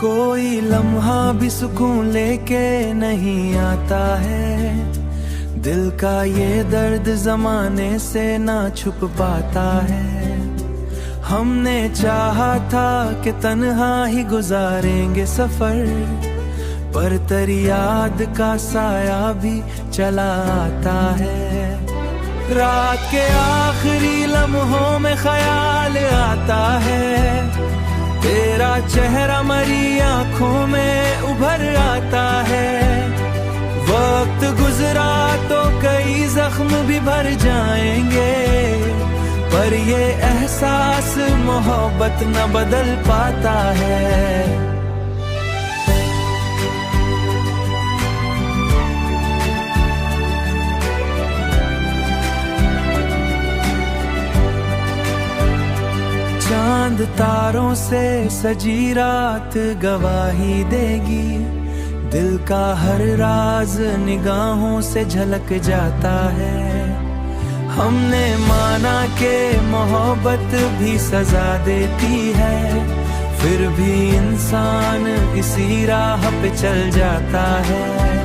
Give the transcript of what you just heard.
कोई लम्हा भी सुकून लेके नहीं आता है, दिल का ये दर्द जमाने से ना छुप पाता है। हमने चाहा था कि तन्हा ही गुजारेंगे सफर, पर तेरी याद का साया भी चला आता है। रात के आखिरी लम्हों में ख्याल आता है, तेरा चेहरा मरी आंखों में उभर आता है। वक्त गुजरा तो कई जख्म भी भर जाएंगे, पर ये एहसास मोहब्बत न बदल पाता है। चांद तारों से सजी रात गवाही देगी, दिल का हर राज निगाहों से झलक जाता है। हमने माना कि मोहब्बत भी सजा देती है, फिर भी इंसान इसी राह पे चल जाता है।